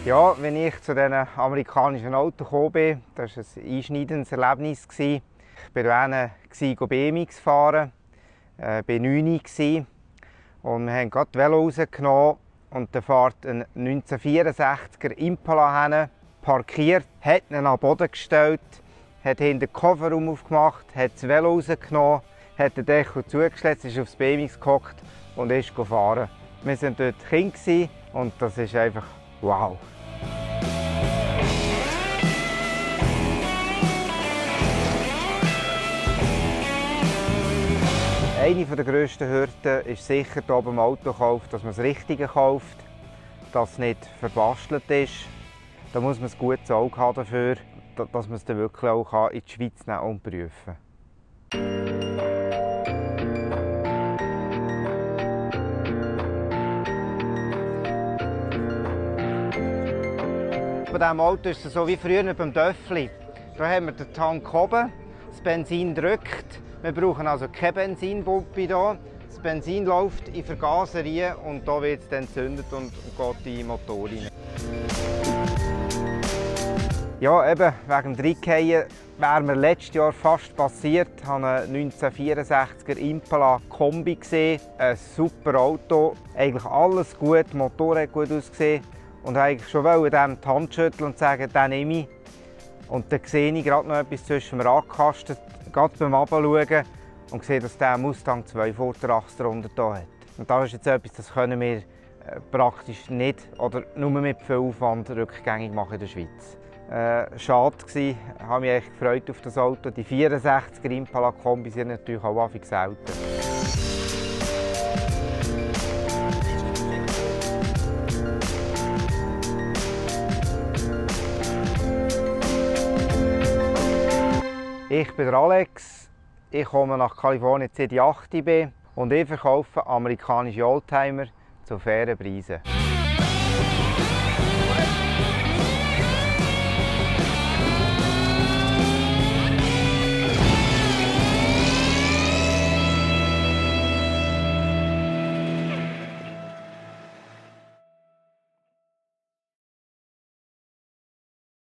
Ja, wenn ich zu diesen amerikanischen Autos gekommen bin, das war ein einschneidendes Erlebnis. Ich war BMX fahren, war 9 und wir haben gerade die Velo rausgenommen und da fährt ein 1964er Impala hin, parkiert, hat ihn an den Boden gestellt, hat hinten den Kofferraum aufgemacht, hat das Velo rausgenommen, hat den Deckel zugeschlossen, ist aufs BMX gehockt und ist gefahren. Wir waren dort Kinder und das ist einfach wow. Eine der grössten Hürden ist sicher hier beim Autokauf, dass man das Richtige kauft, dass es nicht verbastelt ist. Da muss man ein gutes Auge haben dafür, dass man es dann wirklich auch in die Schweiz nehmen und prüfen kann. Bei diesem Auto ist es so wie früher beim Töffli. Hier haben wir den Tank oben, das Benzin drückt. Wir brauchen also keine Benzinpumpe hier. Das Benzin läuft in die Vergaser und hier wird es dann entzündet und geht in den Motor rein. Ja, eben wegen dem Reingehen wäre mir letztes Jahr fast passiert. Ich habe einen 1964er Impala Kombi gesehen. Ein super Auto, eigentlich alles gut, der Motor hat gut ausgesehen. Und eigentlich schon dem die Hand schütteln und sagen, den nehme ich. Und dann sehe ich gerade noch etwas zwischen dem Radkasten, gerade beim Abschauen und sehe, dass der Mustang 2 Vorderachse darunter hat. Und das ist jetzt etwas, das können wir praktisch nicht oder nur mit viel Aufwand rückgängig machen in der Schweiz. Schade war, ich habe mich echt gefreut auf das Auto. Die 64er Impala Kombi sind natürlich auch häufig selten. Ich bin Alex, ich komme nach Kalifornien, seit ich 8 bin und ich verkaufe amerikanische Oldtimer zu fairen Preisen.